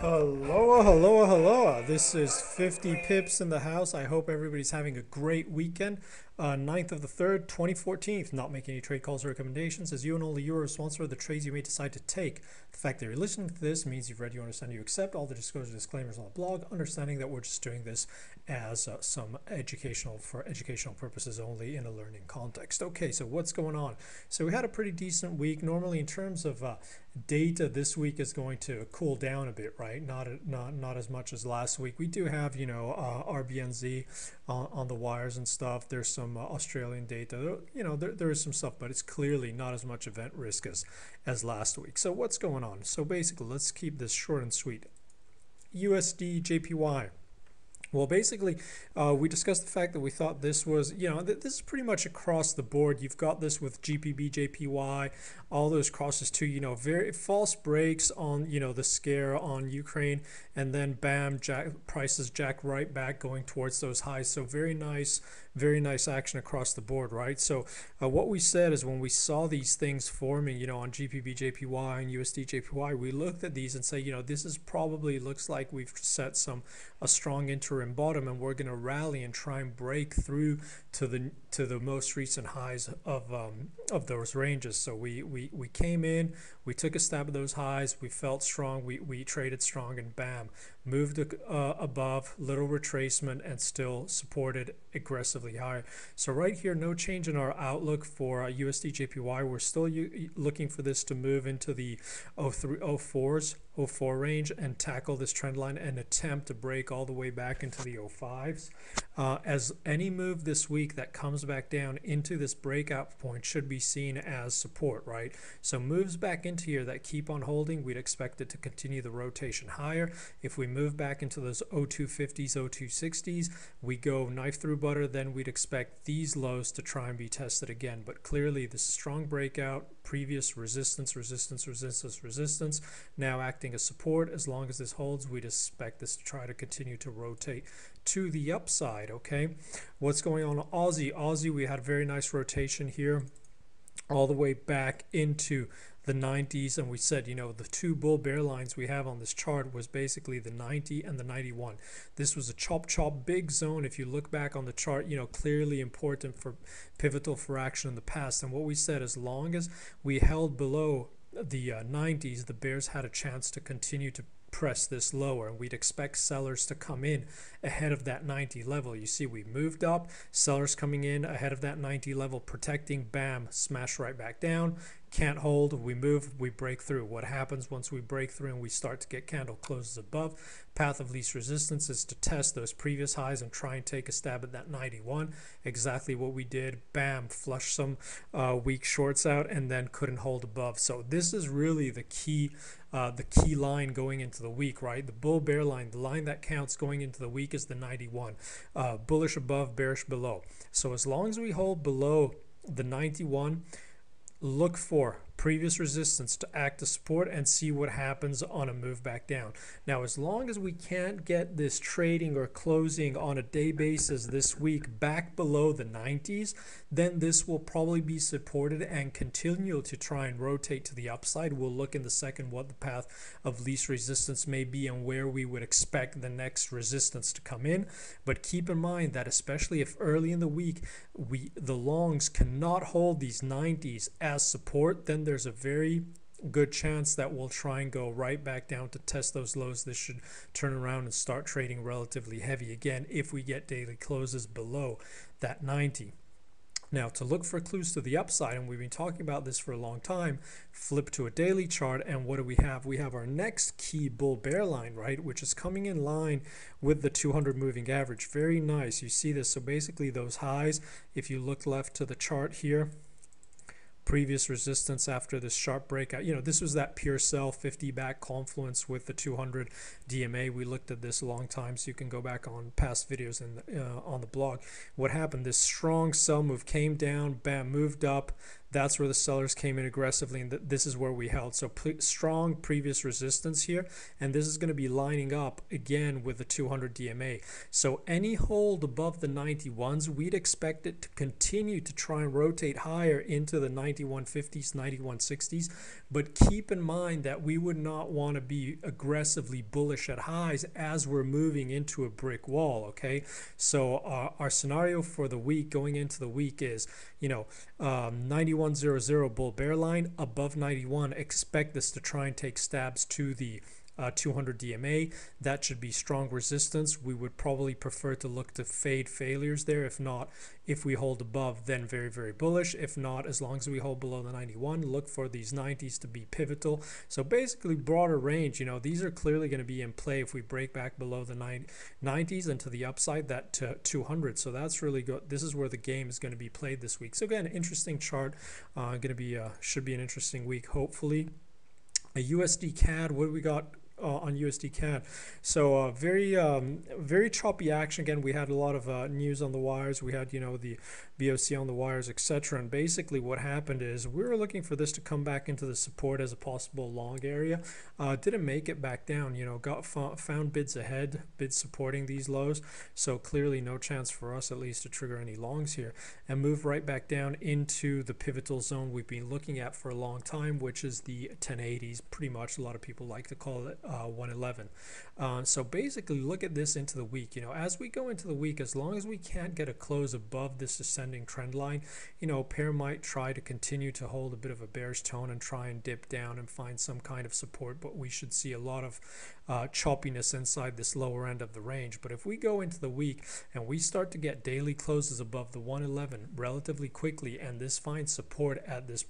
Hello. This is 50 Pips in the house. I hope everybody's having a great weekend. 9th of the 3rd, 2014. Not making any trade calls or recommendations, as you and only you are responsible for the trades you may decide to take. The fact that you're listening to this means you've read, you understand, you accept all the disclosure disclaimers on the blog, understanding that we're just doing this as some for educational purposes only in a learning context. Okay, so what's going on? So we had a pretty decent week. Normally, in terms of data, this week is going to cool down a bit, right? Not as much as last week. We do have, RBNZ on the wires and stuff. There's some Australian data. There is some stuff, but it's clearly not as much event risk as last week. So what's going on? So basically, let's keep this short and sweet. USD JPY. Well, basically, we discussed the fact that we thought this was, this is pretty much across the board. You've got this with GPB, JPY, all those crosses too, very false breaks on, the scare on Ukraine, and then bam, prices jack right back going towards those highs. So very nice action across the board, right? So what we said is when we saw these things forming, on GPB, JPY and USD, JPY, we looked at these and say, this is probably looks like we've set a strong interim bottom, and we're going to rally and try and break through to the most recent highs of those ranges. So we came in, we took a stab at those highs, we felt strong, we traded strong, and bam, moved above, little retracement, and still supported aggressively higher. So right here, no change in our outlook for USD JPY. We're still looking for this to move into the 04 range and tackle this trend line and attempt to break all the way back into the 05s. As any move this week that comes back down into this breakout point should be seen as support, right? So moves back into here that keep on holding, we'd expect it to continue the rotation higher. If we move back into those 0250s, 0260s, we go knife through butter, then we'd expect these lows to try and be tested again. But clearly this strong breakout, previous resistance, now acting as support. As long as this holds, we'd expect this to try to continue to rotate to the upside. Okay, what's going on Aussie, we had a very nice rotation here all the way back into the 90s, and we said, the two bull bear lines we have on this chart was basically the 90 and the 91. This was a chop big zone. If you look back on the chart, clearly important for pivotal for action in the past. And what we said, as long as we held below the 90s, the bears had a chance to continue to press this lower, and we'd expect sellers to come in ahead of that 90 level. You see, we moved up, sellers coming in ahead of that 90 level, protecting, bam, smash right back down. Can't hold, we move, we break through. What happens once we break through and we start to get candle closes above? Path of least resistance is to test those previous highs and try and take a stab at that 91. Exactly what we did. Bam, flush some weak shorts out and then couldn't hold above. So this is really the key line going into the week, right? The bull bear line, the line that counts going into the week, is the 91. Bullish above, bearish below. So as long as we hold below the 91, look for previous resistance to act as support and see what happens on a move back down. Now, as long as we can't get this trading or closing on a day basis this week back below the 90s, then this will probably be supported and continue to try and rotate to the upside. We'll look in the second what the path of least resistance may be and where we would expect the next resistance to come in. But keep in mind that especially if early in the week the longs cannot hold these 90s as support, then there's a very good chance that we'll try and go right back down to test those lows. This should turn around and start trading relatively heavy again if we get daily closes below that 90. Now, to look for clues to the upside, and we've been talking about this for a long time, flip to a daily chart, and what do we have? We have our next key bull bear line, right, which is coming in line with the 200 moving average. Very nice. You see this. So basically those highs, if you look left to the chart here, previous resistance after this sharp breakout, this was that pure sell 50 back confluence with the 200 DMA. We looked at this a long time, so you can go back on past videos on the blog. What happened? This strong sell move came down, bam, moved up, That's where the sellers came in aggressively, and this is where we held. So strong previous resistance here, and this is going to be lining up again with the 200 DMA. So any hold above the 91s, we'd expect it to continue to try and rotate higher into the 9150s, 9160s, but keep in mind that we would not want to be aggressively bullish at highs as we're moving into a brick wall. Okay, so our scenario for the week, going into the week, is 9100 bull bear line above 91. Expect this to try and take stabs to the 200 DMA. That should be strong resistance. We would probably prefer to look to fade failures there. If not, if we hold above, then very, very bullish. If not, as long as we hold below the 91, look for these 90s to be pivotal. So basically broader range, these are clearly going to be in play if we break back below the 90s and to the upside, that 200. So that's really good. This is where the game is going to be played this week. So again, interesting chart. Should be an interesting week, hopefully. A USD CAD, what do we got on USD CAD? So very choppy action. Again, we had a lot of news on the wires. We had the BOC on the wires, etc. And basically what happened is we were looking for this to come back into the support as a possible long area. Didn't make it back down. Found bids ahead, bids supporting these lows. So clearly no chance for us, at least, to trigger any longs here, and move right back down into the pivotal zone we've been looking at for a long time, which is the 1080s. Pretty much, a lot of people like to call it 111. So basically look at this into the week. As we go into the week, as long as we can't get a close above this ascending trend line, pair might try to continue to hold a bit of a bearish tone and try and dip down and find some kind of support, but we should see a lot of choppiness inside this lower end of the range. But if we go into the week and we start to get daily closes above the 111 relatively quickly, and this finds support at this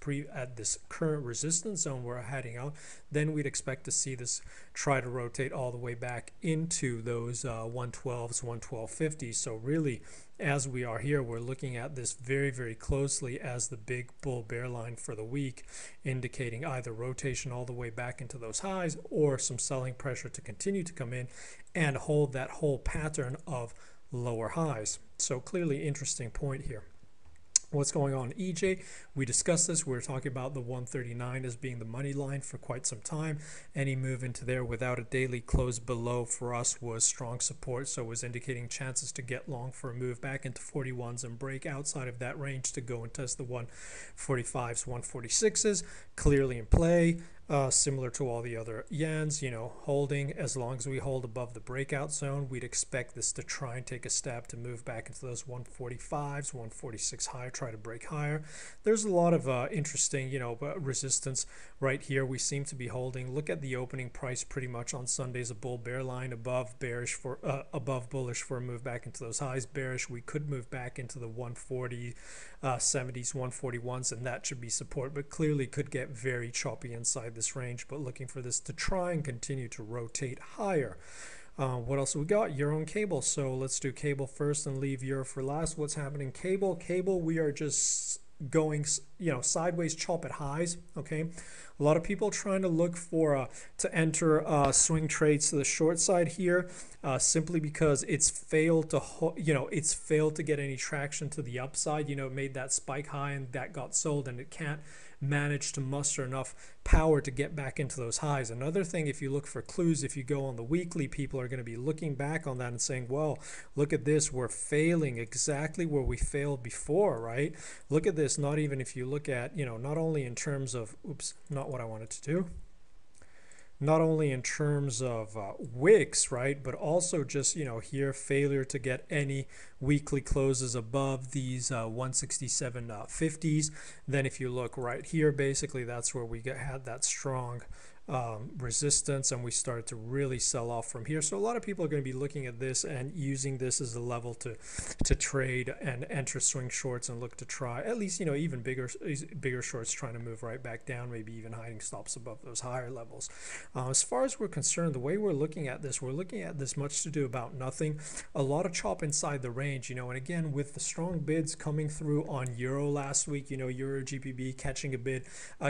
current resistance zone we're heading out, then we'd expect to see this try to rotate all the way back into those 112s, 112.50s. So really, as we are here, we're looking at this very, very closely as the big bull bear line for the week, indicating either rotation all the way back into those highs or some selling pressure to continue to come in and hold that whole pattern of lower highs. So clearly interesting point here. What's going on in EJ? We discussed this. We were talking about the 139 as being the money line for quite some time. Any move into there without a daily close below for us was strong support, so it was indicating chances to get long for a move back into 41s and break outside of that range to go and test the 145s, 146s. Clearly in play. Similar to all the other yens, holding. As long as we hold above the breakout zone, we'd expect this to try and take a stab to move back into those 145s, 146 higher, try to break higher. There's a lot of interesting, resistance right here. We seem to be holding. Look at the opening price pretty much on Sunday's a bull bear line, above bullish for a move back into those highs. Bearish, we could move back into the 140, 70s, 141s, and that should be support, but clearly could get very choppy inside this range, but looking for this to try and continue to rotate higher. What else we got? Euro and cable. So let's do cable first and leave euro for last. What's happening? Cable, we are just going sideways chop at highs. Okay, a lot of people trying to look for to enter swing trades to the short side here, simply because it's failed to get any traction to the upside. It made that spike high and that got sold, and it can't manage to muster enough power to get back into those highs. Another thing, if you look for clues, if you go on the weekly, people are going to be looking back on that and saying, well, look at this, we're failing exactly where we failed before, right? Look at this. Not even if you look at, not only in terms of, not what I wanted to do, not only in terms of wicks, right, but also just, here, failure to get any weekly closes above these 167.50s. Then if you look right here, basically that's where we had that strong resistance, and we started to really sell off from here. So a lot of people are going to be looking at this and using this as a level to trade and enter swing shorts and look to try at least even bigger shorts, trying to move right back down, maybe even hiding stops above those higher levels. As far as we're concerned, the way we're looking at this much to do about nothing. A lot of chop inside the range, and again, with the strong bids coming through on euro last week, euro GBP catching a bid,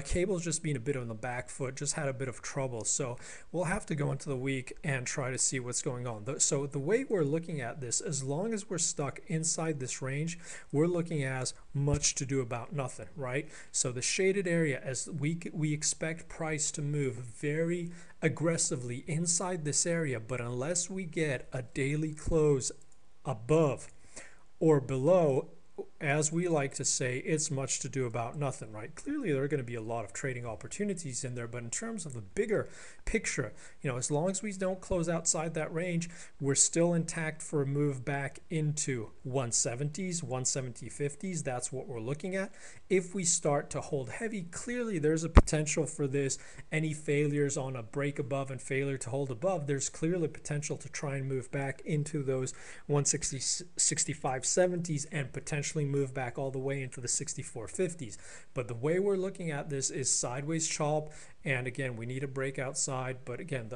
cable's just been a bit on the back foot, just had a bit bit of trouble. So we'll have to go into the week and try to see what's going on. So the way we're looking at this, as long as we're stuck inside this range, we're looking as much to do about nothing, right? So the shaded area, as we expect price to move very aggressively inside this area, but unless we get a daily close above or below, as we like to say, it's much to do about nothing, right? Clearly there are going to be a lot of trading opportunities in there, but in terms of the bigger picture, you know, as long as we don't close outside that range, we're still intact for a move back into 170s, 170.50s. That's what we're looking at. If we start to hold heavy, clearly there's a potential for this. Any failures on a break above and failure to hold above, there's clearly potential to try and move back into those 160, 65.70s and potentially move back all the way into the 64.50s. But the way we're looking at this is sideways chop, and again, we need a break outside. But again,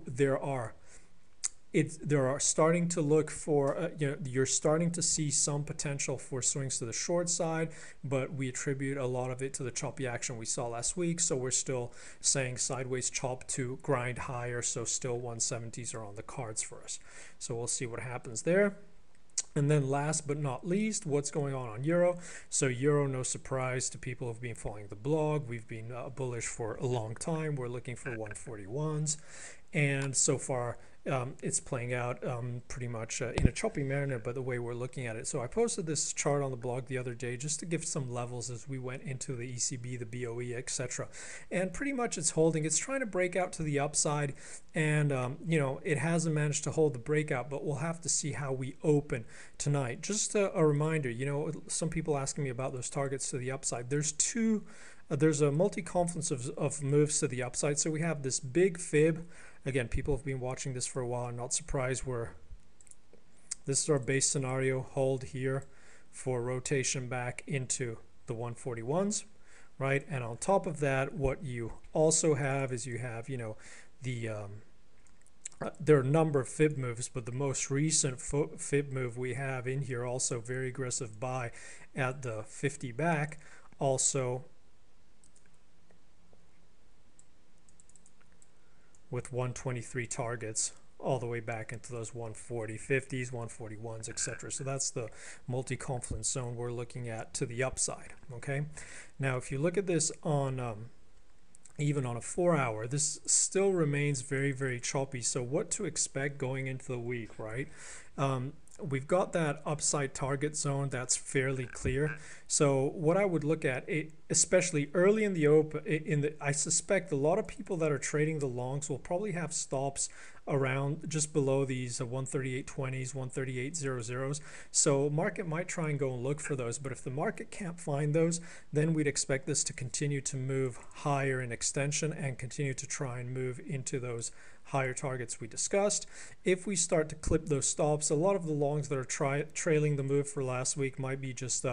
there are starting to look for you know, you're starting to see some potential for swings to the short side, but we attribute a lot of it to the choppy action we saw last week. So we're still saying sideways chop to grind higher, so still 170s are on the cards for us. So we'll see what happens there. And then last but not least, what's going on Euro? So Euro, no surprise to people who've been following the blog, we've been bullish for a long time. We're looking for 141s, and so far it's playing out pretty much in a choppy manner, but the way we're looking at it. So I posted this chart on the blog the other day just to give some levels as we went into the ECB, the BOE, etc. And pretty much it's holding. It's trying to break out to the upside, and you know, it hasn't managed to hold the breakout, but we'll have to see how we open tonight. Just a reminder, you know, some people asking me about those targets to the upside. There's a multi-confluence of moves to the upside. So we have this big fib. Again, people have been watching this for a while. I'm not surprised. This is our base scenario. Hold here for rotation back into the 141s, right? And on top of that, what you also have is you have, you know, the there are a number of fib moves, but the most recent fib move we have in here, also very aggressive buy at the 50 back, also with 123 targets all the way back into those 140 50s, 141s, etc. So that's the multi-confluence zone we're looking at to the upside. Okay, now if you look at this on even on a 4-hour, this still remains very, very choppy. So what to expect going into the week, right? We've got that upside target zone that's fairly clear. So what I would look at, especially early in the open, I suspect a lot of people that are trading the longs will probably have stops around just below these 138.20s, 138.00s. So market might try and go and look for those, but if the market can't find those, then we'd expect this to continue to move higher in extension and continue to try and move into those higher targets we discussed. If we start to clip those stops, a lot of the longs that are trailing the move for last week might be just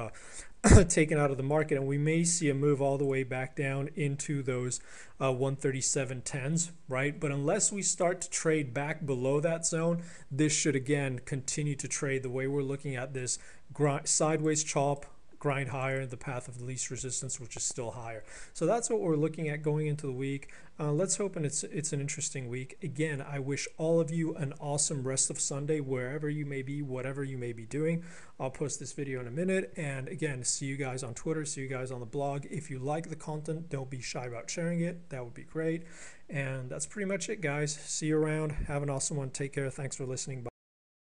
taken out of the market, and we may see a move all the way back down into those 137.10s, right? But unless we start to trade back below that zone, this should again continue to trade the way we're looking at this sideways chop, grind higher in the path of the least resistance, which is still higher. So that's what we're looking at going into the week. Let's hope it's an interesting week. Again, I wish all of you an awesome rest of Sunday, wherever you may be, whatever you may be doing. I'll post this video in a minute. And again, see you guys on Twitter, see you guys on the blog. If you like the content, don't be shy about sharing it. That would be great. And that's pretty much it, guys. See you around. Have an awesome one. Take care. Thanks for listening. Bye.